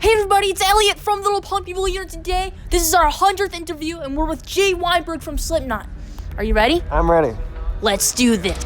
Hey everybody, it's Elliot from Little Punk People here today. This is our 100th interview and we're with Weinberg from Slipknot. Are you ready? I'm ready. Let's do this.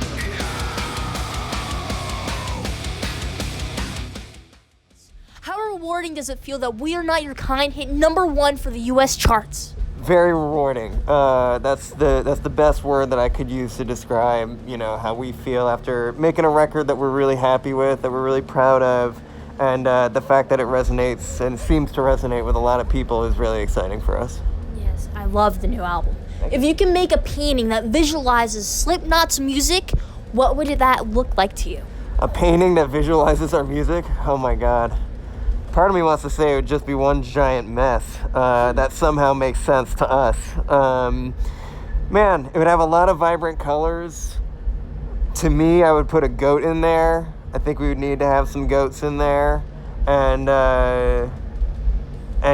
How rewarding does it feel that We Are Not Your Kind hit #1 for the US charts? Very rewarding. That's the best word that I could use to describe, how we feel after making a record that we're really happy with, that we're really proud of. And the fact that it resonates and seems to resonate with a lot of people is really exciting for us. Yes, I love the new album. If you can make a painting that visualizes Slipknot's music, what would that look like to you? A painting that visualizes our music? Oh my God. Part of me wants to say it would just be one giant mess that somehow makes sense to us. Man, it would have a lot of vibrant colors. To me, I would put a goat in there. I think we would need to have some goats in there, and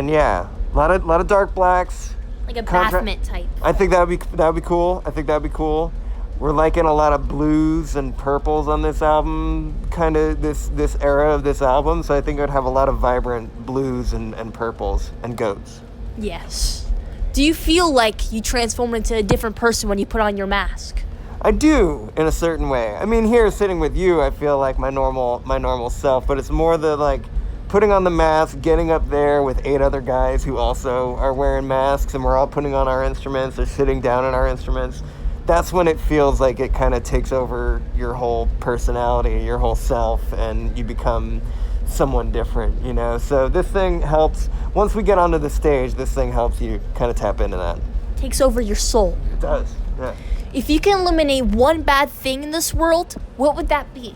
yeah, a lot of dark blacks. Like a bandmate type. I think that would be cool. We're liking a lot of blues and purples on this album, kind of this era of this album. So I think it would have a lot of vibrant blues and purples and goats. Yes. Do you feel like you transform into a different person when you put on your mask? I do, in a certain way. I mean, here sitting with you, I feel like my normal self, but it's more the putting on the mask, getting up there with 8 other guys who also are wearing masks, and we're all putting on our instruments or sitting down in our instruments. That's when it feels like it kind of takes over your whole personality, your whole self, and you become someone different, So this thing helps. Once we get onto the stage, this thing helps you kind of tap into that. Takes over your soul. It does, yeah. If you can eliminate one bad thing in this world, what would that be?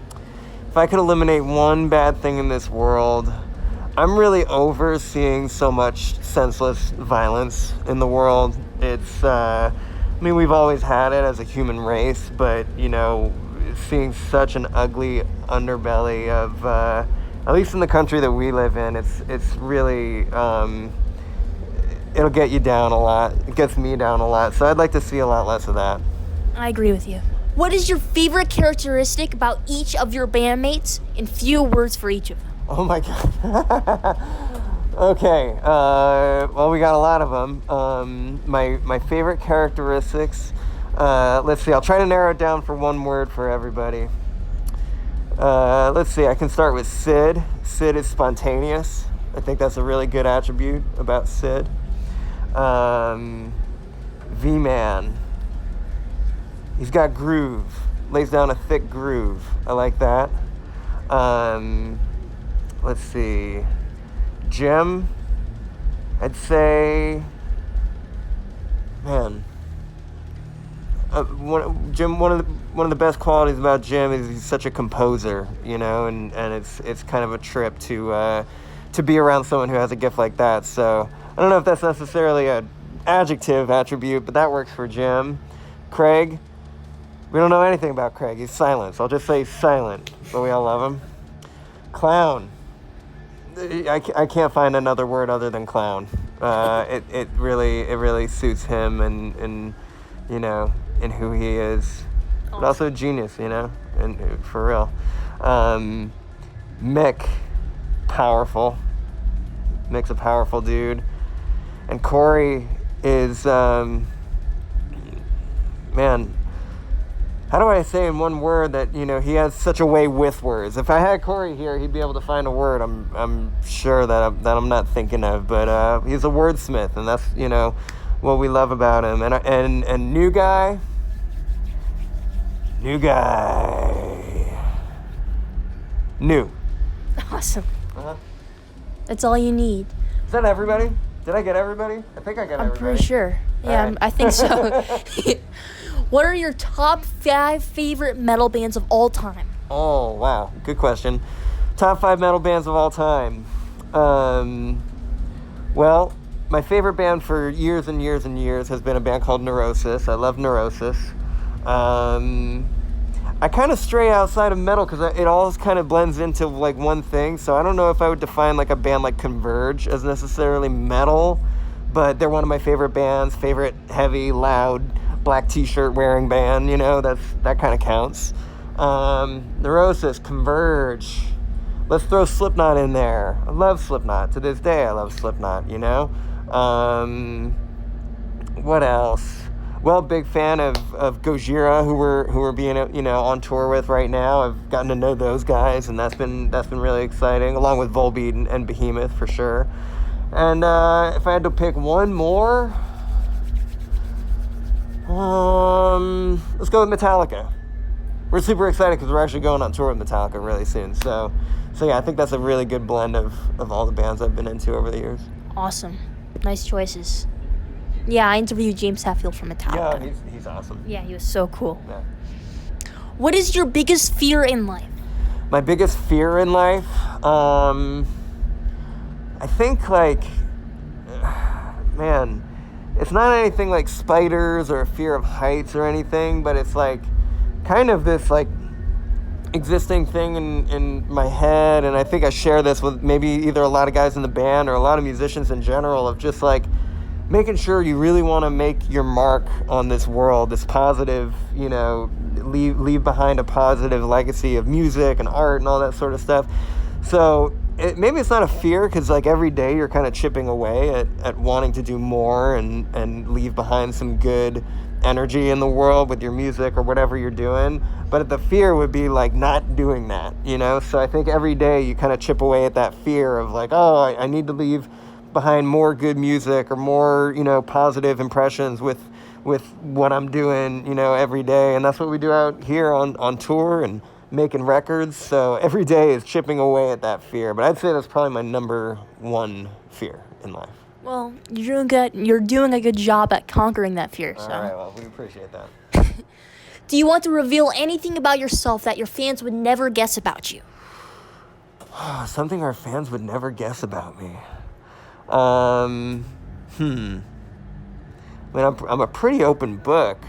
If I could eliminate one bad thing in this world, I'm really over seeing so much senseless violence in the world. It's, we've always had it as a human race, but, seeing such an ugly underbelly of, at least in the country that we live in, it's really, it'll get you down a lot. It gets me down a lot. So I'd like to see a lot less of that. I agree with you. What is your favorite characteristic about each of your bandmates? In few words for each of them. Oh my God. Okay. Well, we got a lot of them. My favorite characteristics. Let's see. I'll try to narrow it down for one word for everybody. Let's see. I can start with Sid. Sid is spontaneous. I think that's a really good attribute about Sid. V-Man. He's got groove. Lays down a thick groove. I like that. Let's see. Jim. I'd say, man. One of the best qualities about Jim is he's such a composer, and it's kind of a trip to be around someone who has a gift like that. So I don't know if that's necessarily an adjective attribute, but that works for Jim. Craig. We don't know anything about Craig. He's silent. So I'll just say he's silent, but we all love him. Clown. I can't find another word other than clown. It really suits him and and who he is. But also genius, and for real. Mick, powerful. Mick's a powerful dude. And Corey is, man, how do I say in one word that, he has such a way with words? If I had Corey here, he'd be able to find a word I'm sure that I'm not thinking of, but he's a wordsmith, and that's, what we love about him. And new guy. New. Awesome. Uh-huh. That's all you need. Is that everybody? Did I get everybody? I think I got everybody. I'm pretty sure. Yeah, right. I think so. What are your top 5 favorite metal bands of all time? Oh, wow. Good question. Top 5 metal bands of all time. Well, my favorite band for years and years and years has been a band called Neurosis. I love Neurosis. I kind of stray outside of metal because it all kind of blends into one thing. So I don't know if I would define a band like Converge as necessarily metal, but they're one of my favorite bands. Favorite heavy, loud, black t-shirt wearing band. That kind of counts. Neurosis, Converge. let's throw Slipknot in there. I love Slipknot. To this day, I love Slipknot, you know? What else? Well, big fan of Gojira, who we're being, on tour with right now. I've gotten to know those guys, and that's been really exciting, along with Volbeat and Behemoth for sure. And if I had to pick one more, let's go with Metallica. We're super excited because we're actually going on tour with Metallica really soon. So yeah, I think that's a really good blend of all the bands I've been into over the years. Awesome. Nice choices. Yeah, I interviewed James Hetfield from Metallica. Yeah, he's awesome. Yeah, he was so cool. Yeah. What is your biggest fear in life? My biggest fear in life? I think, man, it's not anything like spiders or a fear of heights or anything, but it's kind of this existing thing in my head, and I think I share this with maybe either a lot of guys in the band or a lot of musicians in general, of just making sure you really want to make your mark on this world, this positive, leave behind a positive legacy of music and art and all that sort of stuff. So maybe it's not a fear, because every day you're kind of chipping away at wanting to do more and leave behind some good energy in the world with your music or whatever you're doing. But the fear would be not doing that, So I think every day you kind of chip away at that fear of I need to leave behind more good music or more, positive impressions with what I'm doing, every day. And that's what we do out here on tour and making records. So every day is chipping away at that fear. But I'd say that's probably my number one fear in life. Well, you're doing good. You're doing a good job at conquering that fear. So. All right, well, we appreciate that. Do you want to reveal anything about yourself that your fans would never guess about you? Something our fans would never guess about me. I mean, I'm a pretty open book.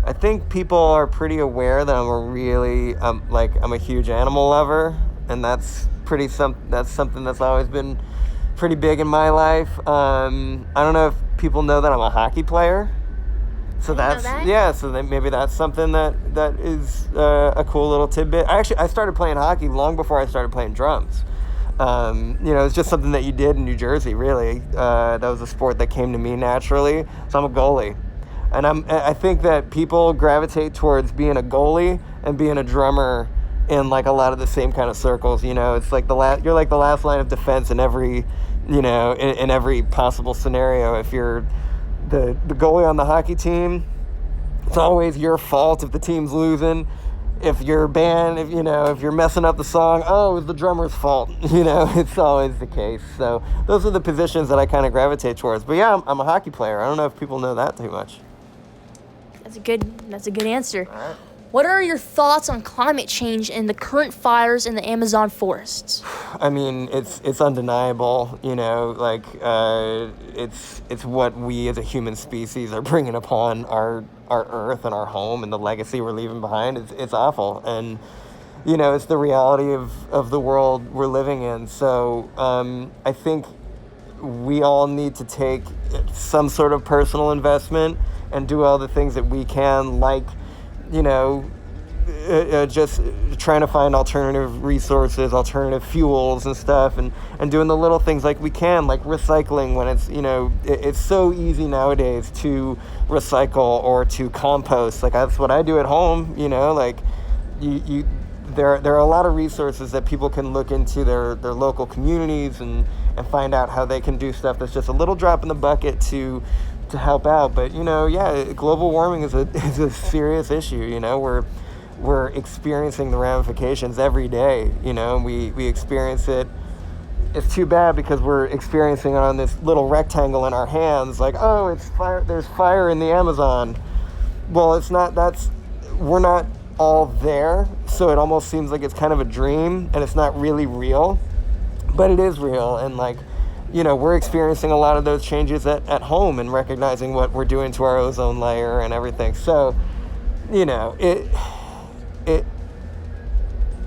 I think people are pretty aware that I'm a huge animal lover, and that's something that's always been pretty big in my life. I don't know if people know that I'm a hockey player. So so then maybe that's something that is a cool little tidbit. I started playing hockey long before I started playing drums. It's just something that you did in New Jersey, really. That was a sport that came to me naturally. So I'm a goalie. And I think that people gravitate towards being a goalie and being a drummer in a lot of the same kind of circles. It's you're the last line of defense in every, in every possible scenario. If you're the goalie on the hockey team, it's always your fault if the team's losing. If your band, if you're messing up the song, it was the drummer's fault. It's always the case. So those are the positions that I kind of gravitate towards. But yeah, I'm a hockey player. I don't know if people know that too much. That's a good answer. All right. What are your thoughts on climate change and the current fires in the Amazon forests? I mean, it's undeniable. It's what we as a human species are bringing upon our earth and our home and the legacy we're leaving behind. It's awful, and it's the reality of the world we're living in. So I think we all need to take some sort of personal investment and do all the things that we can, just trying to find alternative resources, alternative fuels and stuff, and doing the little things we can, like recycling when it's, it's so easy nowadays to recycle or to compost. That's what I do at home, there are a lot of resources that people can look into their local communities and find out how they can do stuff that's just a little drop in the bucket to help out. But global warming is a serious issue. We're experiencing the ramifications every day. We experience it. It's too bad because we're experiencing it on this little rectangle in our hands. It's fire. There's fire in the Amazon. Well, it's not. We're not all there, so it almost seems like it's kind of a dream, and it's not really real, but it is real. And we're experiencing a lot of those changes at home and recognizing what we're doing to our ozone layer and everything. So, it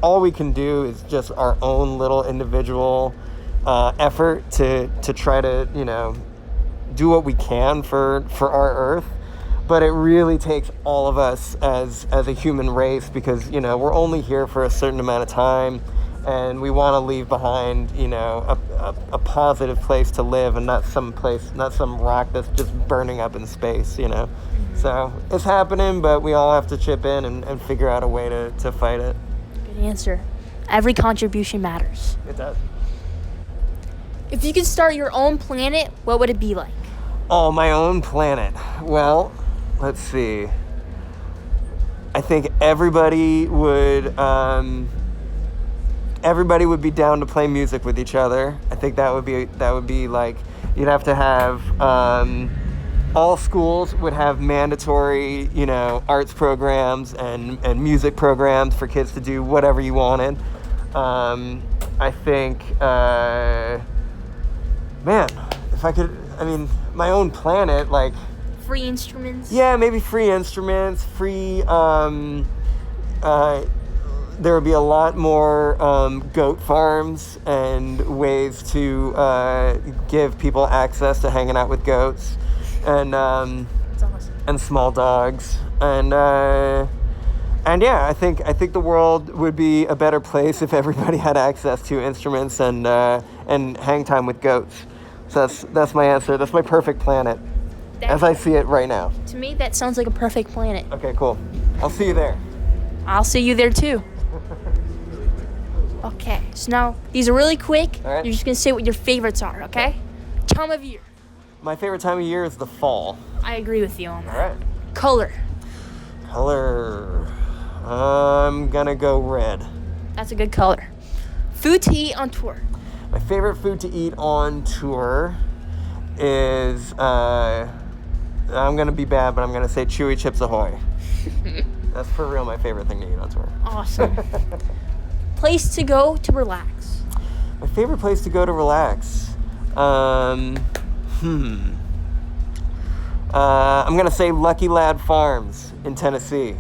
all we can do is just our own little individual effort to try to, do what we can for our earth. But it really takes all of us as a human race, because, we're only here for a certain amount of time. and we want to leave behind, you know, a positive place to live, and not some rock that's just burning up in space, you know. So it's happening, but we all have to chip in and figure out a way to fight it. Good answer. Every contribution matters. It does. If you could start your own planet, what would it be like? Oh, my own planet. Well, let's see. I think everybody would be down to play music with each other. I think that would be like, you'd have to have all schools would have mandatory, you know, arts programs and music programs for kids to do whatever you wanted. I think, man, if I could, I mean, my own planet, like, Free instruments? yeah, maybe free instruments, free, there would be a lot more goat farms and ways to give people access to hanging out with goats, and That's awesome. and small dogs, and yeah, I think the world would be a better place if everybody had access to instruments and hang time with goats. So that's my answer. That's my perfect planet, as I see it right now. To me, that sounds like a perfect planet. Okay, cool. I'll see you there. I'll see you there too. Okay, so now these are really quick. All right. You're just gonna say what your favorites are, okay? Time of year. My favorite time of year is the fall. I agree with you on that. All right. Color. Color. I'm gonna go red. That's a good color. Food to eat on tour. My favorite food to eat on tour is, I'm gonna be bad, but I'm gonna say Chewy Chips Ahoy. That's for real my favorite thing to eat on tour. Awesome. Place to go to relax. My favorite place to go to relax. I'm gonna say Lucky Lad Farms in Tennessee.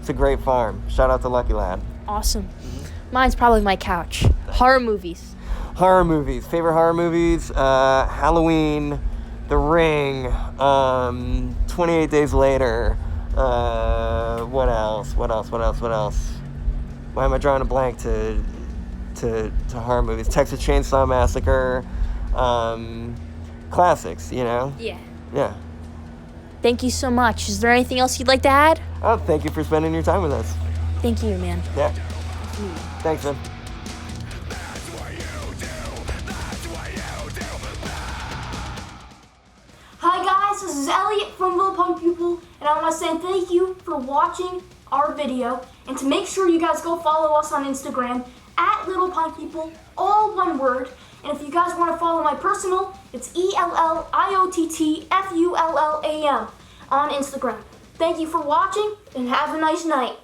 It's a great farm. Shout out to Lucky Lad. Awesome. Mine's probably my couch. Horror movies. Horror movies. Favorite horror movies? Halloween, The Ring, 28 Days Later. What else? Why am I drawing a blank to horror movies? Texas Chainsaw Massacre. Classics, you know? Yeah. Yeah. Thank you so much. Is there anything else you'd like to add? Oh, thank you for spending your time with us. Thank you, man. Yeah. Thanks, man. Hi guys, this is Elliot from Little Punk People, and I want to say thank you for watching our video, and to make sure you guys go follow us on Instagram at Little Punk People, all one word. And if you guys want to follow my personal, it's ELLIOTTFULLAM on Instagram. Thank you for watching, and have a nice night.